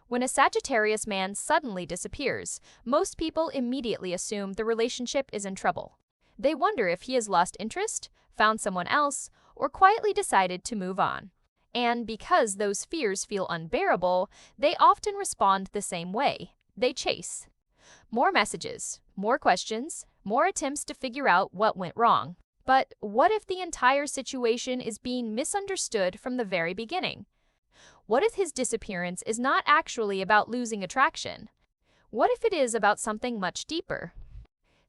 When a Sagittarius man suddenly disappears, most people immediately assume the relationship is in trouble. They wonder if he has lost interest, found someone else, or quietly decided to move on. And because those fears feel unbearable, they often respond the same way. They chase. More messages, more questions, more attempts to figure out what went wrong. But what if the entire situation is being misunderstood from the very beginning? What if his disappearance is not actually about losing attraction? What if it is about something much deeper?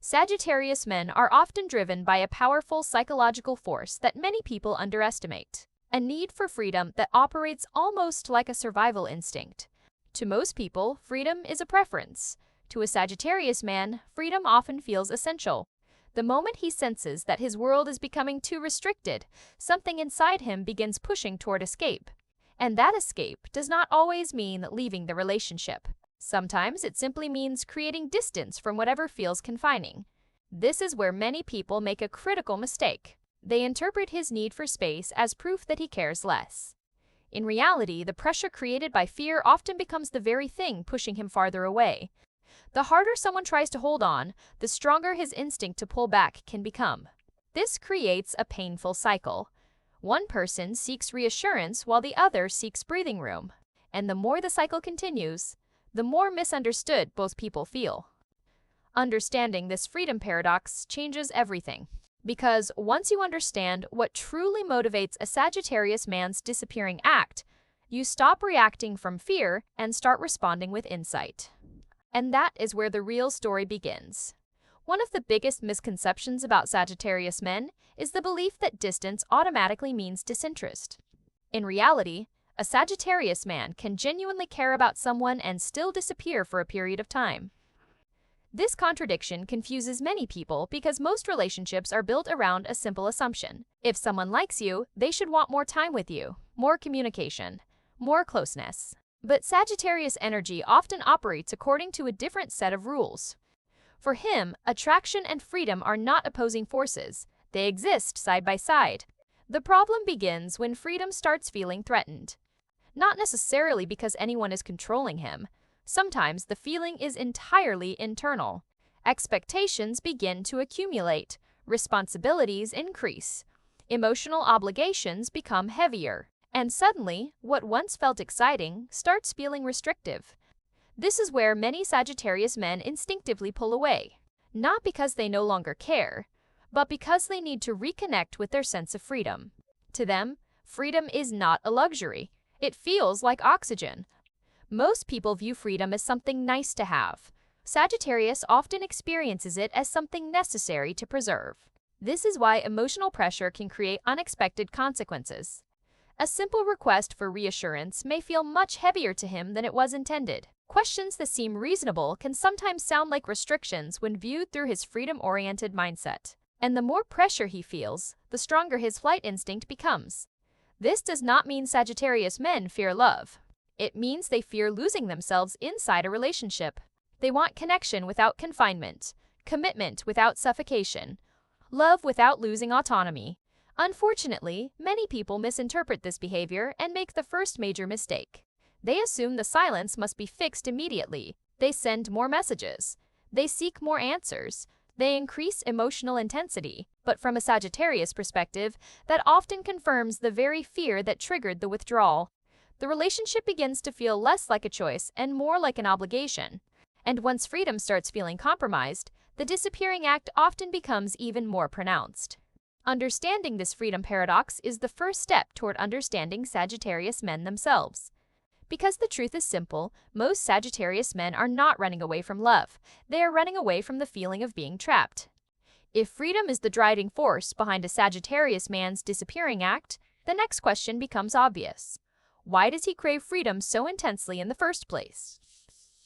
Sagittarius men are often driven by a powerful psychological force that many people underestimate, a need for freedom that operates almost like a survival instinct. To most people, freedom is a preference. To a Sagittarius man, freedom often feels essential. The moment he senses that his world is becoming too restricted, something inside him begins pushing toward escape. And that escape does not always mean leaving the relationship. Sometimes it simply means creating distance from whatever feels confining. This is where many people make a critical mistake. They interpret his need for space as proof that he cares less. In reality, the pressure created by fear often becomes the very thing pushing him farther away. The harder someone tries to hold on, the stronger his instinct to pull back can become. This creates a painful cycle. One person seeks reassurance while the other seeks breathing room. And the more the cycle continues, the more misunderstood both people feel. Understanding this freedom paradox changes everything. Because once you understand what truly motivates a Sagittarius man's disappearing act, you stop reacting from fear and start responding with insight. And that is where the real story begins. One of the biggest misconceptions about Sagittarius men is the belief that distance automatically means disinterest. In reality, a Sagittarius man can genuinely care about someone and still disappear for a period of time. This contradiction confuses many people because most relationships are built around a simple assumption. If someone likes you, they should want more time with you, more communication, more closeness. But Sagittarius energy often operates according to a different set of rules. For him, attraction and freedom are not opposing forces. They exist side by side. The problem begins when freedom starts feeling threatened. Not necessarily because anyone is controlling him. Sometimes the feeling is entirely internal. Expectations begin to accumulate. Responsibilities increase. Emotional obligations become heavier. And suddenly, what once felt exciting starts feeling restrictive. This is where many Sagittarius men instinctively pull away. Not because they no longer care, but because they need to reconnect with their sense of freedom. To them, freedom is not a luxury. It feels like oxygen. Most people view freedom as something nice to have. Sagittarius often experiences it as something necessary to preserve. This is why emotional pressure can create unexpected consequences. A simple request for reassurance may feel much heavier to him than it was intended. Questions that seem reasonable can sometimes sound like restrictions when viewed through his freedom-oriented mindset. And the more pressure he feels, the stronger his flight instinct becomes. This does not mean Sagittarius men fear love. It means they fear losing themselves inside a relationship. They want connection without confinement, commitment without suffocation, love without losing autonomy. Unfortunately, many people misinterpret this behavior and make the first major mistake. They assume the silence must be fixed immediately. They send more messages. They seek more answers. They increase emotional intensity. But from a Sagittarius perspective, that often confirms the very fear that triggered the withdrawal. The relationship begins to feel less like a choice and more like an obligation. And once freedom starts feeling compromised, the disappearing act often becomes even more pronounced. Understanding this freedom paradox is the first step toward understanding Sagittarius men themselves. Because the truth is simple, most Sagittarius men are not running away from love. They are running away from the feeling of being trapped. If freedom is the driving force behind a Sagittarius man's disappearing act, the next question becomes obvious. Why does he crave freedom so intensely in the first place?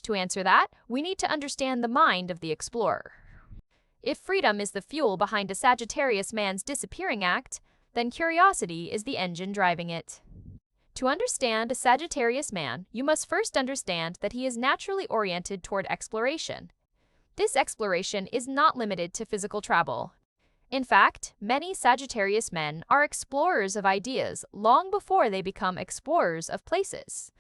To answer that, we need to understand the mind of the explorer. If freedom is the fuel behind a Sagittarius man's disappearing act, then curiosity is the engine driving it. To understand a Sagittarius man, you must first understand that he is naturally oriented toward exploration. This exploration is not limited to physical travel. In fact, many Sagittarius men are explorers of ideas long before they become explorers of places.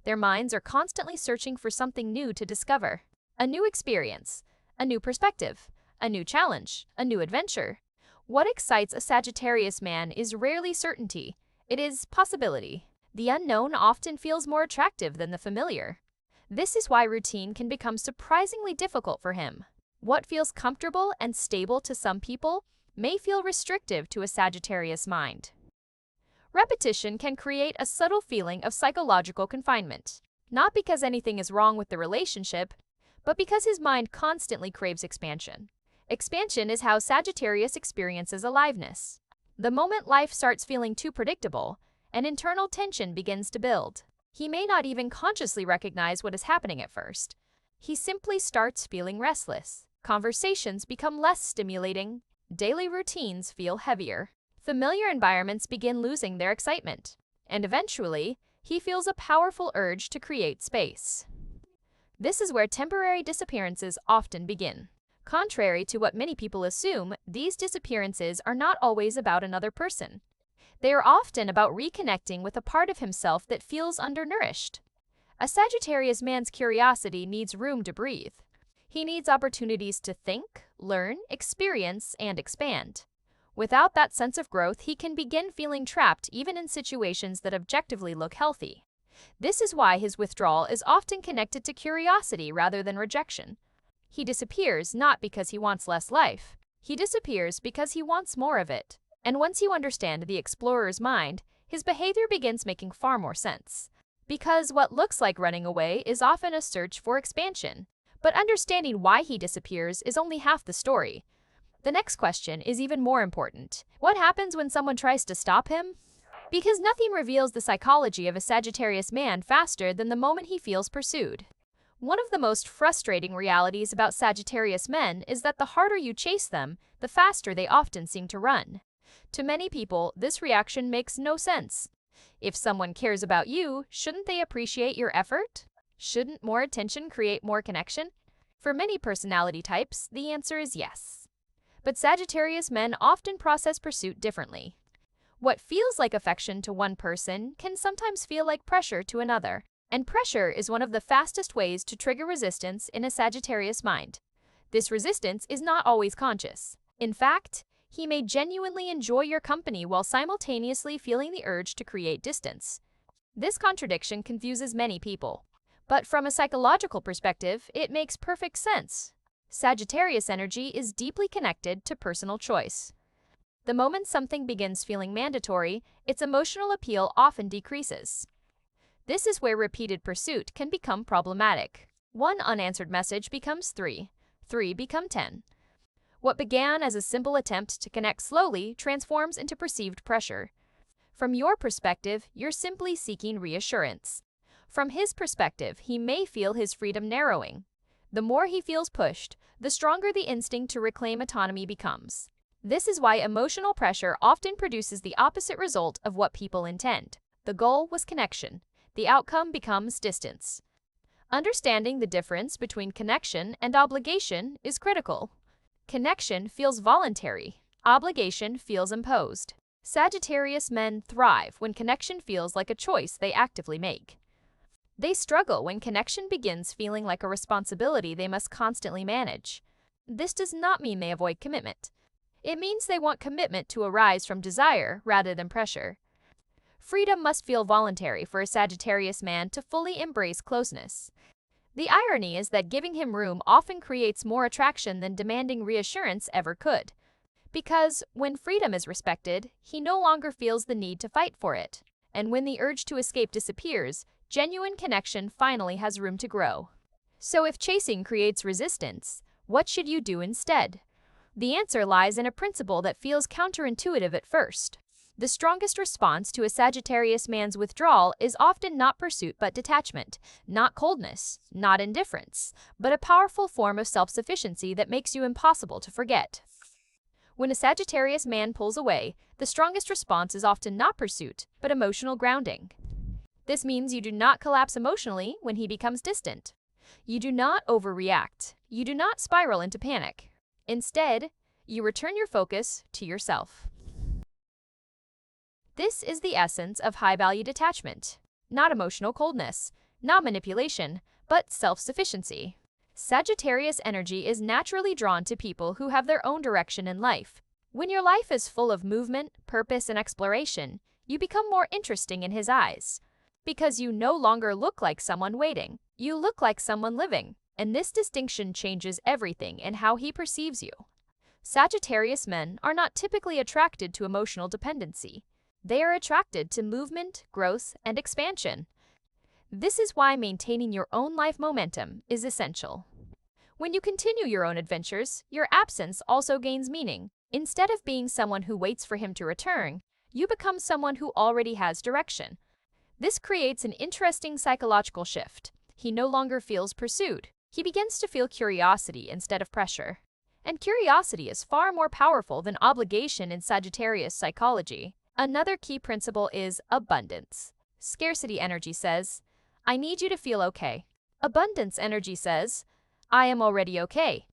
Their minds are constantly searching for something new to discover. A new experience, a new perspective, a new challenge, a new adventure. What excites a Sagittarius man is rarely certainty. It is possibility. The unknown often feels more attractive than the familiar. This is why routine can become surprisingly difficult for him. What feels comfortable and stable to some people may feel restrictive to a Sagittarius mind. Repetition can create a subtle feeling of psychological confinement, not because anything is wrong with the relationship, but because his mind constantly craves expansion. Expansion is how Sagittarius experiences aliveness. The moment life starts feeling too predictable, an internal tension begins to build. He may not even consciously recognize what is happening at first. He simply starts feeling restless. Conversations become less stimulating. Daily routines feel heavier. Familiar environments begin losing their excitement. And eventually, he feels a powerful urge to create space. This is where temporary disappearances often begin. Contrary to what many people assume, these disappearances are not always about another person. They are often about reconnecting with a part of himself that feels undernourished. A Sagittarius man's curiosity needs room to breathe. He needs opportunities to think, learn, experience, and expand. Without that sense of growth, he can begin feeling trapped even in situations that objectively look healthy. This is why his withdrawal is often connected to curiosity rather than rejection. He disappears not because he wants less life. He disappears because he wants more of it. And once you understand the explorer's mind, his behavior begins making far more sense. Because what looks like running away is often a search for expansion. But understanding why he disappears is only half the story. The next question is even more important. What happens when someone tries to stop him? Because nothing reveals the psychology of a Sagittarius man faster than the moment he feels pursued. One of the most frustrating realities about Sagittarius men is that the harder you chase them, the faster they often seem to run. To many people, this reaction makes no sense. If someone cares about you, shouldn't they appreciate your effort? Shouldn't more attention create more connection? For many personality types, the answer is yes. But Sagittarius men often process pursuit differently. What feels like affection to one person can sometimes feel like pressure to another, and pressure is one of the fastest ways to trigger resistance in a Sagittarius mind. This resistance is not always conscious. In fact, he may genuinely enjoy your company while simultaneously feeling the urge to create distance. This contradiction confuses many people. But from a psychological perspective, it makes perfect sense. Sagittarius energy is deeply connected to personal choice. The moment something begins feeling mandatory, its emotional appeal often decreases. This is where repeated pursuit can become problematic. One unanswered message becomes 3. 3 become 10. What began as a simple attempt to connect slowly transforms into perceived pressure. From your perspective, you're simply seeking reassurance. From his perspective, he may feel his freedom narrowing. The more he feels pushed, the stronger the instinct to reclaim autonomy becomes. This is why emotional pressure often produces the opposite result of what people intend. The goal was connection. The outcome becomes distance. Understanding the difference between connection and obligation is critical. Connection feels voluntary. Obligation feels imposed. Sagittarius men thrive when connection feels like a choice they actively make. They struggle when connection begins feeling like a responsibility they must constantly manage. This does not mean they avoid commitment. It means they want commitment to arise from desire rather than pressure. Freedom must feel voluntary for a Sagittarius man to fully embrace closeness. The irony is that giving him room often creates more attraction than demanding reassurance ever could. Because when freedom is respected, he no longer feels the need to fight for it. And when the urge to escape disappears, genuine connection finally has room to grow. So if chasing creates resistance, what should you do instead? The answer lies in a principle that feels counterintuitive at first. The strongest response to a Sagittarius man's withdrawal is often not pursuit but detachment, not coldness, not indifference, but a powerful form of self-sufficiency that makes you impossible to forget. When a Sagittarius man pulls away, the strongest response is often not pursuit, but emotional grounding. This means you do not collapse emotionally when he becomes distant. You do not overreact. You do not spiral into panic. Instead, you return your focus to yourself. This is the essence of high-value detachment. Not emotional coldness, not manipulation, but self-sufficiency. Sagittarius energy is naturally drawn to people who have their own direction in life. When your life is full of movement, purpose, and exploration, you become more interesting in his eyes. Because you no longer look like someone waiting, you look like someone living, and this distinction changes everything in how he perceives you. Sagittarius men are not typically attracted to emotional dependency. They are attracted to movement, growth, and expansion. This is why maintaining your own life momentum is essential. When you continue your own adventures, your absence also gains meaning. Instead of being someone who waits for him to return, you become someone who already has direction. This creates an interesting psychological shift. He no longer feels pursued. He begins to feel curiosity instead of pressure. And curiosity is far more powerful than obligation in Sagittarius psychology. Another key principle is abundance. Scarcity energy says, I need you to feel okay. Abundance energy says, I am already okay.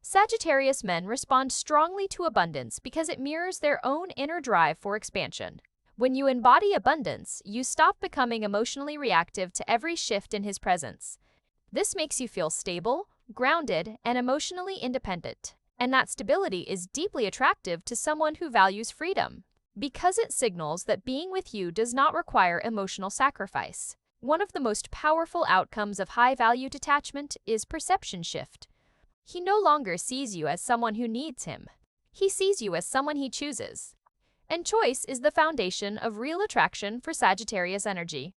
Sagittarius men respond strongly to abundance because it mirrors their own inner drive for expansion. When you embody abundance, you stop becoming emotionally reactive to every shift in his presence. This makes you feel stable, grounded, and emotionally independent. And that stability is deeply attractive to someone who values freedom, because it signals that being with you does not require emotional sacrifice. One of the most powerful outcomes of high-value detachment is perception shift. He no longer sees you as someone who needs him. He sees you as someone he chooses. And choice is the foundation of real attraction for Sagittarius energy.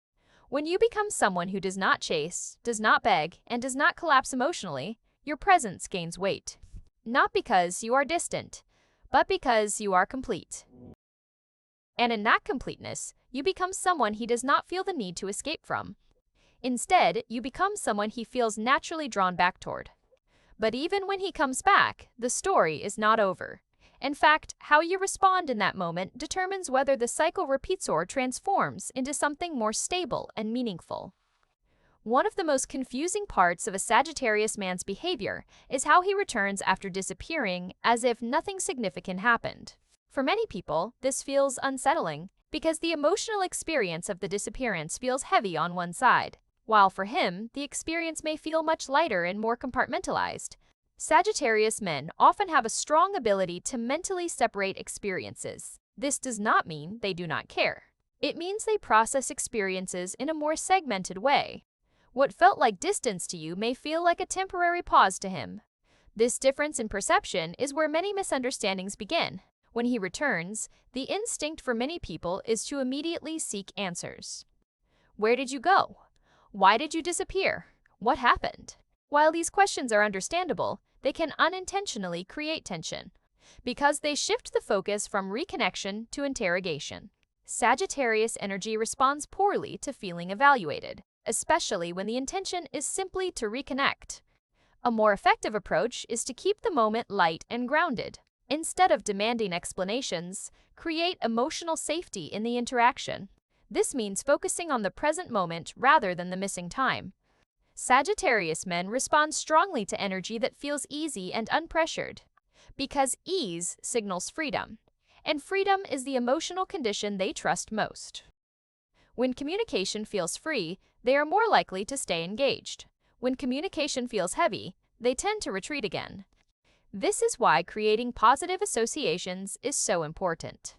When you become someone who does not chase, does not beg, and does not collapse emotionally, your presence gains weight. Not because you are distant, but because you are complete. And in that completeness, you become someone he does not feel the need to escape from. Instead, you become someone he feels naturally drawn back toward. But even when he comes back, the story is not over. In fact, how you respond in that moment determines whether the cycle repeats or transforms into something more stable and meaningful. One of the most confusing parts of a Sagittarius man's behavior is how he returns after disappearing as if nothing significant happened. For many people, this feels unsettling because the emotional experience of the disappearance feels heavy on one side, while for him, the experience may feel much lighter and more compartmentalized. Sagittarius men often have a strong ability to mentally separate experiences. This does not mean they do not care. It means they process experiences in a more segmented way. What felt like distance to you may feel like a temporary pause to him. This difference in perception is where many misunderstandings begin. When he returns, the instinct for many people is to immediately seek answers. Where did you go? Why did you disappear? What happened? While these questions are understandable, they can unintentionally create tension because they shift the focus from reconnection to interrogation. Sagittarius energy responds poorly to feeling evaluated, especially when the intention is simply to reconnect. A more effective approach is to keep the moment light and grounded. Instead of demanding explanations, create emotional safety in the interaction. This means focusing on the present moment rather than the missing time. Sagittarius men respond strongly to energy that feels easy and unpressured, because ease signals freedom, and freedom is the emotional condition they trust most. When communication feels free, they are more likely to stay engaged. When communication feels heavy, they tend to retreat again. This is why creating positive associations is so important.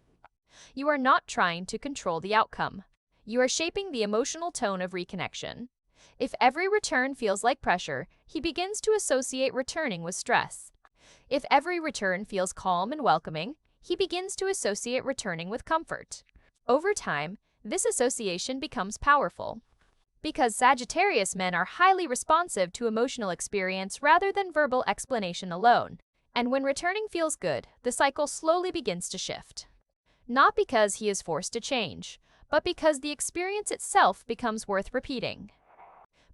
You are not trying to control the outcome. You are shaping the emotional tone of reconnection. If every return feels like pressure, he begins to associate returning with stress. If every return feels calm and welcoming, he begins to associate returning with comfort. Over time, this association becomes powerful. Because Sagittarius men are highly responsive to emotional experience rather than verbal explanation alone. And when returning feels good, the cycle slowly begins to shift. Not because he is forced to change, but because the experience itself becomes worth repeating.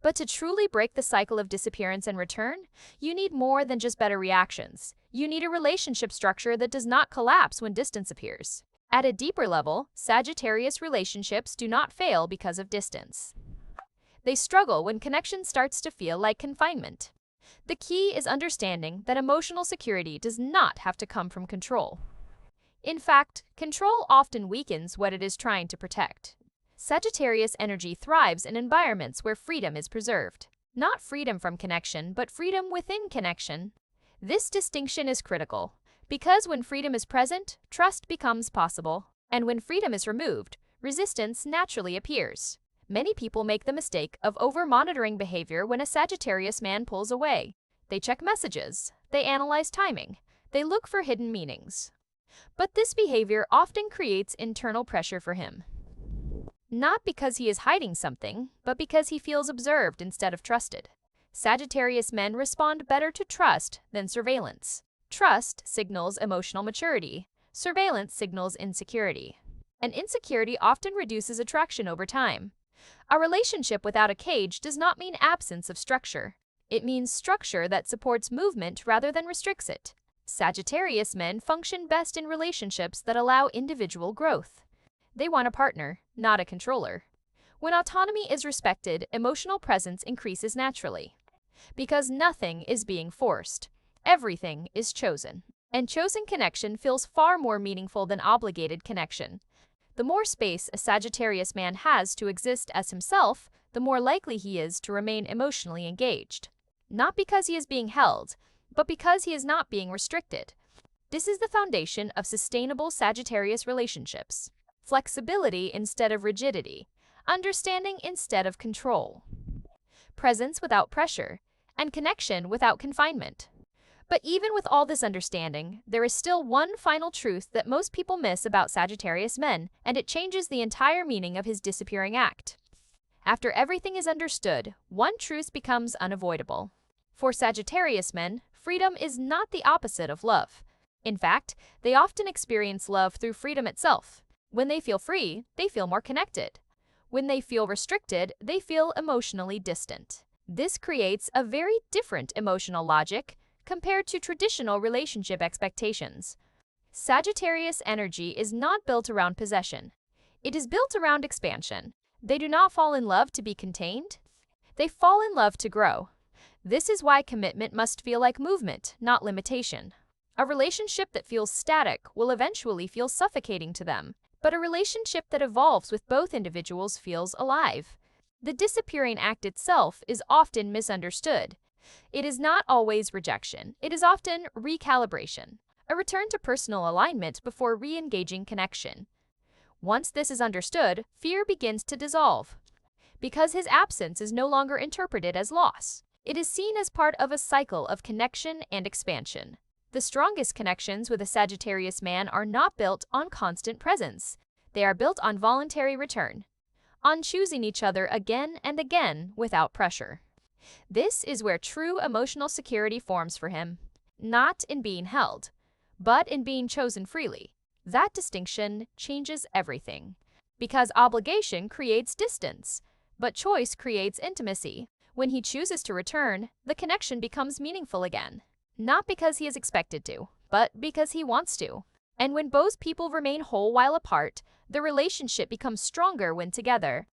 But to truly break the cycle of disappearance and return, you need more than just better reactions. You need a relationship structure that does not collapse when distance appears. At a deeper level, Sagittarius relationships do not fail because of distance. They struggle when connection starts to feel like confinement. The key is understanding that emotional security does not have to come from control. In fact, control often weakens what it is trying to protect. Sagittarius energy thrives in environments where freedom is preserved. Not freedom from connection, but freedom within connection. This distinction is critical, because when freedom is present, trust becomes possible. And when freedom is removed, resistance naturally appears. Many people make the mistake of over-monitoring behavior when a Sagittarius man pulls away. They check messages, they analyze timing, they look for hidden meanings. But this behavior often creates internal pressure for him. Not because he is hiding something, but because he feels observed instead of trusted. Sagittarius men respond better to trust than surveillance. Trust signals emotional maturity. Surveillance signals insecurity. And insecurity often reduces attraction over time. A relationship without a cage does not mean absence of structure. It means structure that supports movement rather than restricts it. Sagittarius men function best in relationships that allow individual growth. They want a partner, not a controller. When autonomy is respected, emotional presence increases naturally. Because nothing is being forced, everything is chosen. And chosen connection feels far more meaningful than obligated connection. The more space a Sagittarius man has to exist as himself, the more likely he is to remain emotionally engaged. Not because he is being held, but because he is not being restricted. This is the foundation of sustainable Sagittarius relationships. Flexibility instead of rigidity, understanding instead of control, presence without pressure, and connection without confinement. But even with all this understanding, there is still one final truth that most people miss about Sagittarius men, and it changes the entire meaning of his disappearing act. After everything is understood, one truth becomes unavoidable. For Sagittarius men, freedom is not the opposite of love. In fact, they often experience love through freedom itself. When they feel free, they feel more connected. When they feel restricted, they feel emotionally distant. This creates a very different emotional logic compared to traditional relationship expectations. Sagittarius energy is not built around possession. It is built around expansion. They do not fall in love to be contained. They fall in love to grow. This is why commitment must feel like movement, not limitation. A relationship that feels static will eventually feel suffocating to them, but a relationship that evolves with both individuals feels alive. The disappearing act itself is often misunderstood. It is not always rejection. It is often recalibration, a return to personal alignment before re-engaging connection. Once this is understood, fear begins to dissolve. Because his absence is no longer interpreted as loss. It is seen as part of a cycle of connection and expansion. The strongest connections with a Sagittarius man are not built on constant presence. They are built on voluntary return, on choosing each other again and again without pressure. This is where true emotional security forms for him, not in being held, but in being chosen freely. That distinction changes everything. Because obligation creates distance, but choice creates intimacy. When he chooses to return, the connection becomes meaningful again. Not because he is expected to, but because he wants to. And when both people remain whole while apart, the relationship becomes stronger when together.